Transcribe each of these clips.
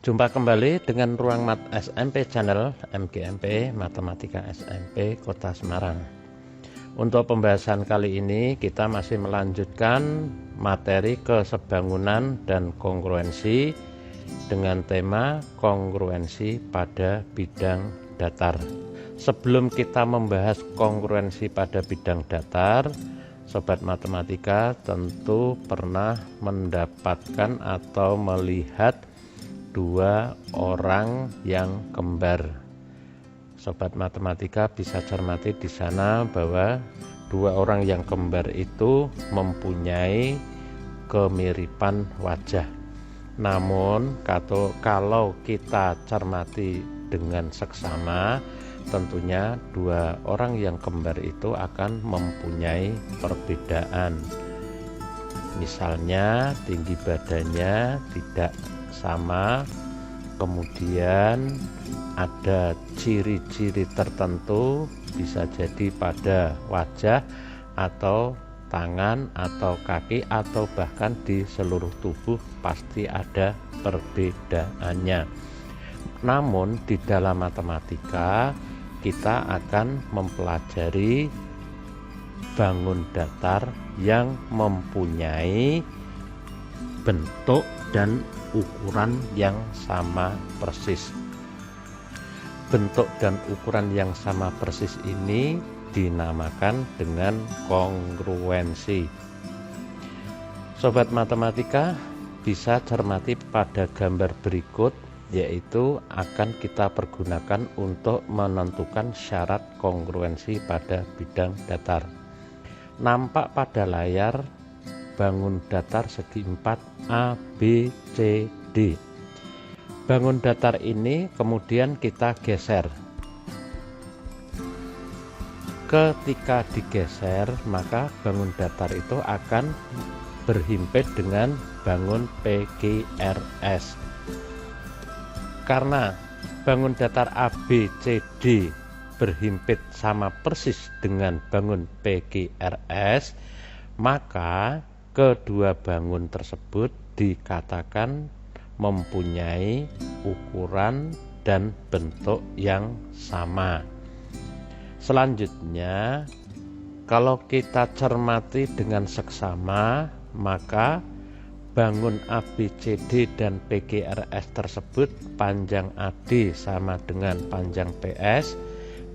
Jumpa kembali dengan Ruang Mat SMP Channel MGMP Matematika SMP Kota Semarang. Untuk pembahasan kali ini kita masih melanjutkan materi kesebangunan dan kongruensi dengan tema kongruensi pada bidang datar. Sebelum kita membahas kongruensi pada bidang datar, Sobat Matematika tentu pernah mendapatkan atau melihat dua orang yang kembar. Sobat Matematika bisa cermati di sana bahwa dua orang yang kembar itu mempunyai kemiripan wajah. Namun kalau kita cermati dengan seksama, tentunya dua orang yang kembar itu akan mempunyai perbedaan. Misalnya tinggi badannya tidak sama, kemudian ada ciri-ciri tertentu, bisa jadi pada wajah atau tangan atau kaki atau bahkan di seluruh tubuh pasti ada perbedaannya. Namun di dalam matematika kita akan mempelajari bangun datar yang mempunyai bentuk dan ukuran yang sama persis. Bentuk dan ukuran yang sama persis ini dinamakan dengan kongruensi. Sobat Matematika bisa cermati pada gambar berikut, yaitu akan kita pergunakan untuk menentukan syarat kongruensi pada bidang datar. Nampak pada layar bangun datar segi 4 A, B, C, D. Bangun datar ini kemudian kita geser. Ketika digeser, maka bangun datar itu akan berhimpit dengan bangun PGRS. Karena bangun datar A, B, C, D berhimpit sama persis dengan bangun PGRS, maka kedua bangun tersebut dikatakan mempunyai ukuran dan bentuk yang sama. Selanjutnya, kalau kita cermati dengan seksama, maka bangun ABCD dan PGRS tersebut panjang AD sama dengan panjang PS,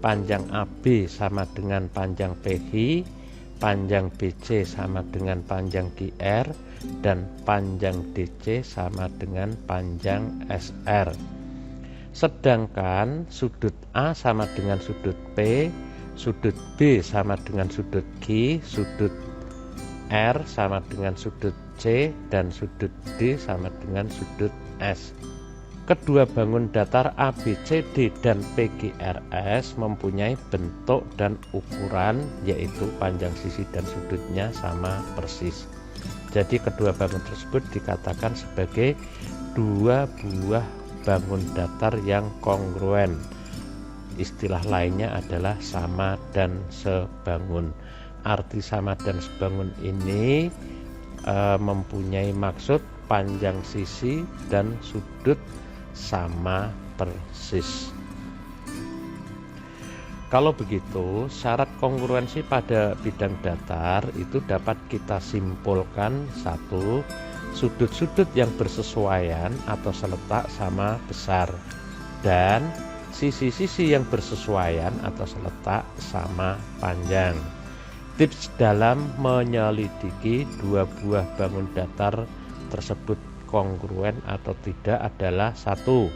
panjang AB sama dengan panjang PH, panjang BC sama dengan panjang QR, dan panjang DC sama dengan panjang SR. Sedangkan sudut A sama dengan sudut P, sudut B sama dengan sudut Q, sudut R sama dengan sudut C, dan sudut D sama dengan sudut S. Kedua bangun datar ABCD dan PGRS mempunyai bentuk dan ukuran, yaitu panjang sisi dan sudutnya sama persis. Jadi kedua bangun tersebut dikatakan sebagai dua buah bangun datar yang kongruen. Istilah lainnya adalah sama dan sebangun. Arti sama dan sebangun ini mempunyai maksud panjang sisi dan sudut sama persis. Kalau begitu, syarat kongruensi pada bidang datar itu dapat kita simpulkan: satu, sudut-sudut yang bersesuaian atau seletak sama besar, dan sisi-sisi yang bersesuaian atau seletak sama panjang. Tips dalam menyelidiki dua buah bangun datar tersebut kongruen atau tidak adalah: satu,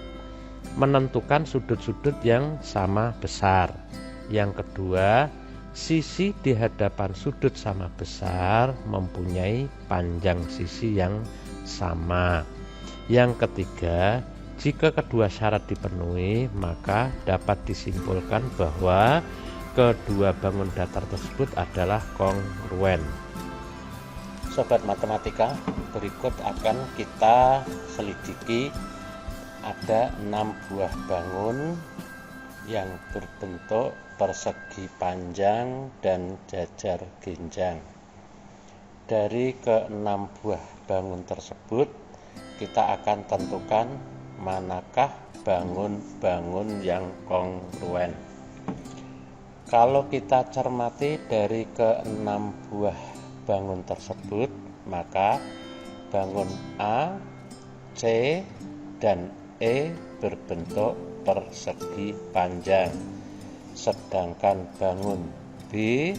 menentukan sudut-sudut yang sama besar. Yang kedua, sisi di hadapan sudut sama besar mempunyai panjang sisi yang sama. Yang ketiga, jika kedua syarat dipenuhi, maka dapat disimpulkan bahwa kedua bangun datar tersebut adalah kongruen. Sobat Matematika, berikut akan kita selidiki. Ada 6 buah bangun yang berbentuk persegi panjang dan jajar genjang. Dari ke-6 buah bangun tersebut, kita akan tentukan manakah bangun-bangun yang kongruen? Kalau kita cermati dari keenam buah bangun tersebut, maka bangun A, C, dan E berbentuk persegi panjang, sedangkan bangun B,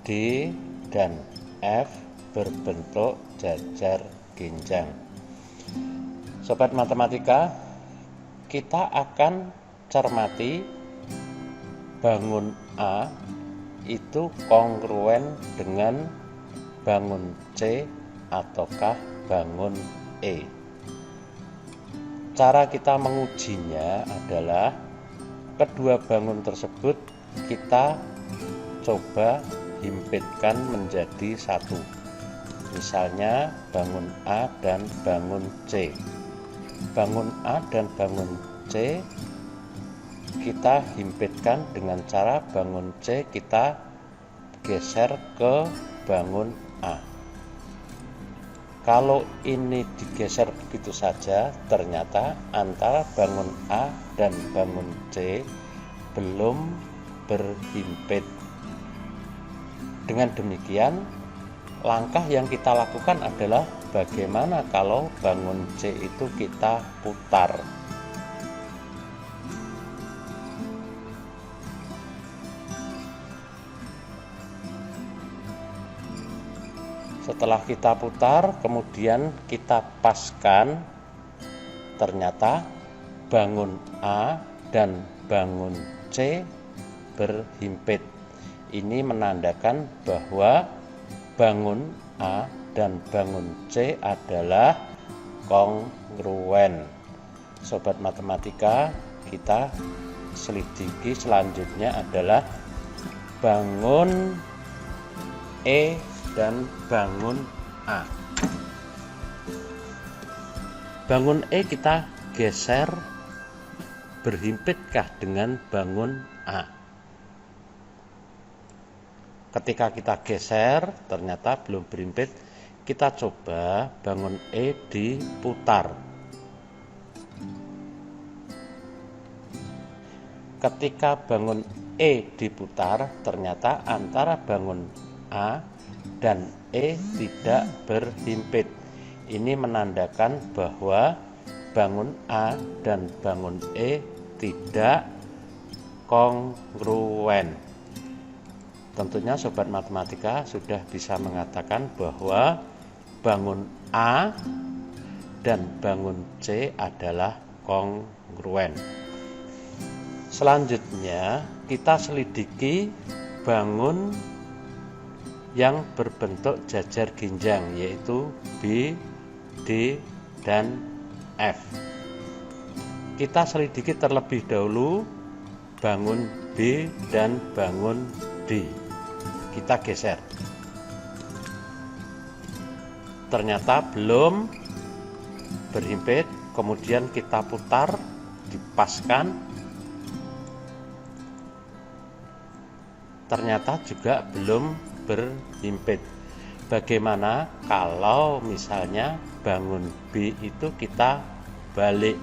D, dan F berbentuk jajar ginjang. Sobat matematika, kita akan cermati bangun A itu kongruen dengan bangun C ataukah bangun E. Cara kita mengujinya adalah kedua bangun tersebut kita coba himpitkan menjadi satu. Misalnya bangun A dan bangun C. Bangun A dan bangun C kita himpitkan dengan cara bangun C kita geser ke bangun A. Kalau ini digeser begitu saja, ternyata antara bangun A dan bangun C belum berhimpit. Dengan demikian, langkah yang kita lakukan adalah bagaimana kalau bangun C itu kita putar. Setelah kita putar, kemudian kita paskan, ternyata bangun A dan bangun C berhimpit. Ini menandakan bahwa bangun A dan bangun C adalah kongruen. Sobat matematika, kita selidiki selanjutnya adalah bangun E dan bangun A. Bangun E kita geser, berhimpitkah dengan bangun A? Ketika kita geser ternyata belum berhimpit, kita coba bangun E diputar. Ketika bangun E diputar, ternyata antara bangun A dan E tidak berhimpit. Ini menandakan bahwa bangun A dan bangun E tidak kongruen. Tentunya sobat matematika sudah bisa mengatakan bahwa bangun A dan bangun C adalah kongruen. Selanjutnya kita selidiki bangun yang berbentuk jajar ginjang, yaitu B, D, dan F. Kita selidiki terlebih dahulu bangun B dan bangun D. Kita geser. Ternyata belum berhimpit, kemudian kita putar, dipaskan. Ternyata juga belum berhimpit. Bagaimana kalau misalnya bangun B itu kita balik?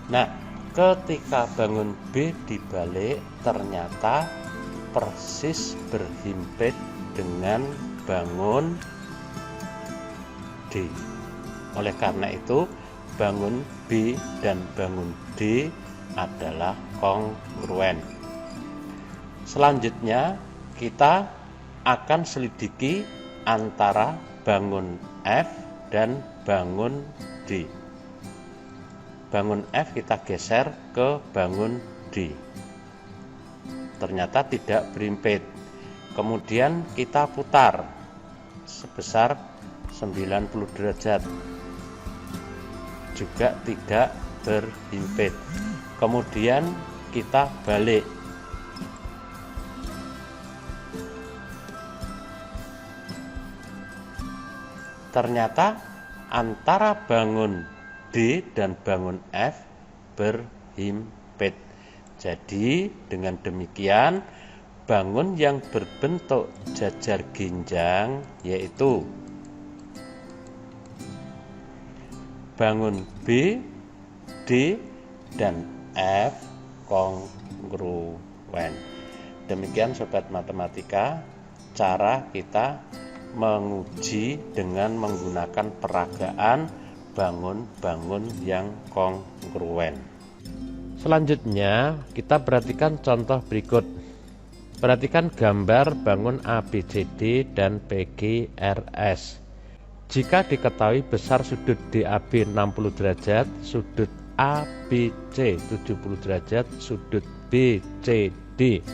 Nah, ketika bangun B dibalik, ternyata persis berhimpit dengan bangun D. Oleh karena itu, bangun B dan bangun D adalah kongruen. Selanjutnya, kita akan selidiki antara bangun F dan bangun D. Bangun F kita geser ke bangun D. Ternyata tidak berhimpit. Kemudian kita putar sebesar 90 derajat. Juga tidak berhimpit. Kemudian kita balik. Ternyata antara bangun D dan bangun F berhimpit. Jadi dengan demikian bangun yang berbentuk jajar ginjang, yaitu bangun B, D, dan F kongruen. Demikian sobat matematika, cara kita menguji dengan menggunakan peragaan bangun-bangun yang kongruen. Selanjutnya kita perhatikan contoh berikut. Perhatikan gambar bangun ABCD dan PQRS. Jika diketahui besar sudut DAB 60 derajat, sudut ABC 70 derajat, sudut BCD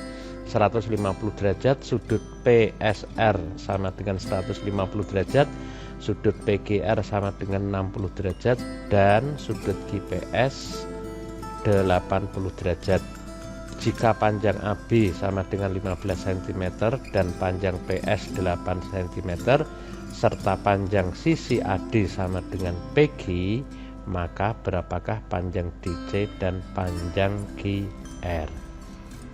150 derajat, sudut PSR sama dengan 150 derajat, sudut PGR sama dengan 60 derajat, dan sudut QPS 80 derajat. Jika panjang AB sama dengan 15 cm dan panjang PS 8 cm serta panjang sisi AD sama dengan PG, maka berapakah panjang DC dan panjang QR?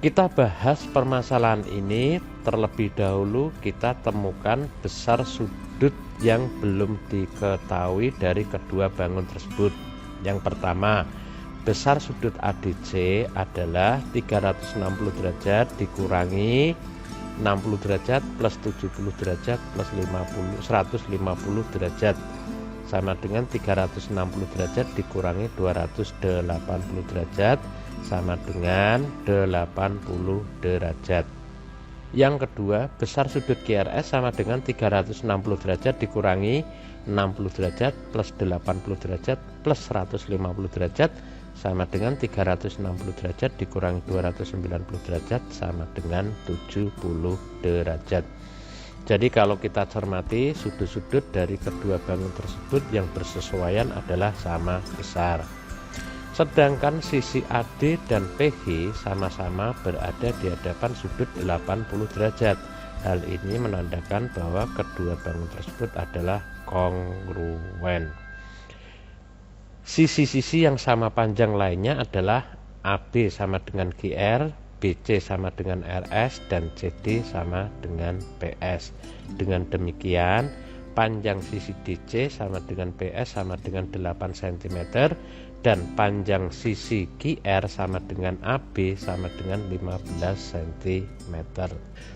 Kita bahas permasalahan ini terlebih dahulu. Kita temukan besar sudut yang belum diketahui dari kedua bangun tersebut. Yang pertama, besar sudut ADC adalah 360 derajat dikurangi 60 derajat plus 70 derajat plus 150 derajat sama dengan 360 derajat dikurangi 280 derajat sama dengan 80 derajat. Yang kedua, besar sudut QRS sama dengan 360 derajat dikurangi 60 derajat plus 80 derajat plus 150 derajat sama dengan 360 derajat dikurangi 290 derajat sama dengan 70 derajat. Jadi kalau kita cermati, sudut-sudut dari kedua bangun tersebut yang bersesuaian adalah sama besar. Sedangkan sisi AD dan PG sama-sama berada di hadapan sudut 80 derajat. Hal ini menandakan bahwa kedua bangun tersebut adalah kongruen. Sisi-sisi yang sama panjang lainnya adalah AB sama dengan GR, BC sama dengan RS, dan CD sama dengan PS. Dengan demikian, panjang sisi DC sama dengan PS sama dengan 8 cm, dan panjang sisi QR sama dengan AB sama dengan 15 cm.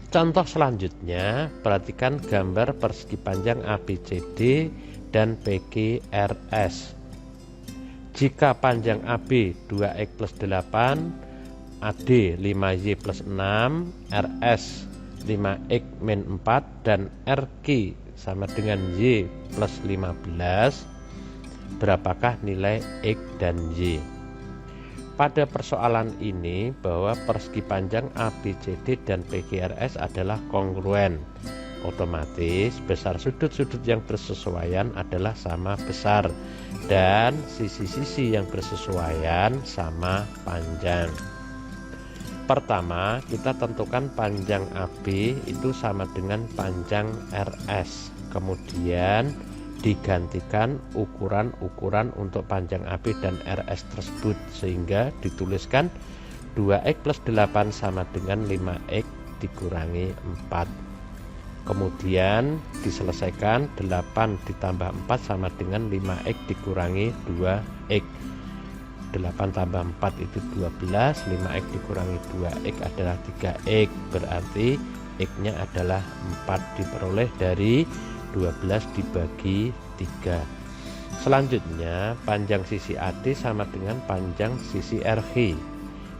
Contoh selanjutnya, perhatikan gambar persegi panjang ABCD dan PQRS. Jika panjang AB 2X plus 8, AD 5Y plus 6, RS 5X min 4, dan RQ sama dengan Y plus 15, berapakah nilai X dan Y? Pada persoalan ini bahwa persegi panjang ABCD dan PQRS adalah kongruen, otomatis besar sudut-sudut yang bersesuaian adalah sama besar dan sisi-sisi yang bersesuaian sama panjang. Pertama, kita tentukan panjang AB itu sama dengan panjang RS. Kemudian digantikan ukuran-ukuran untuk panjang AB dan RS tersebut, sehingga dituliskan 2X plus 8 sama dengan 5X dikurangi 4. Kemudian diselesaikan 8 ditambah 4 sama dengan 5X dikurangi 2X. 8 tambah 4 itu 12, 5X dikurangi 2X adalah 3X. Berarti X-nya adalah 4, diperoleh dari 12 dibagi 3. Selanjutnya panjang sisi AD sama dengan panjang sisi RG.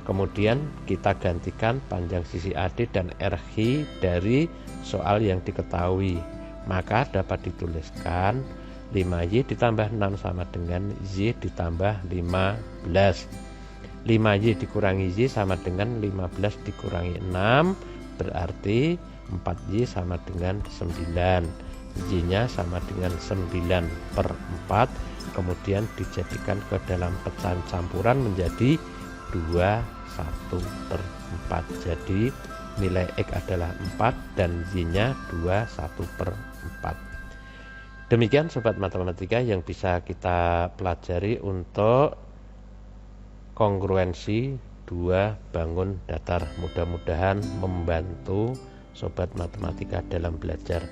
Kemudian kita gantikan panjang sisi AD dan RG dari soal yang diketahui. Maka dapat dituliskan 5Y ditambah 6 sama dengan Y ditambah 15. 5Y dikurangi Y sama dengan 15 dikurangi 6, berarti 4Y sama dengan 9. Y-nya sama dengan 9 per 4, kemudian dijadikan ke dalam pecahan campuran menjadi 2, 1 per 4. Jadi nilai X adalah 4 dan Y-nya 2, 1 per 4. Demikian sobat matematika yang bisa kita pelajari untuk kongruensi dua bangun datar. Mudah-mudahan membantu sobat matematika dalam belajar.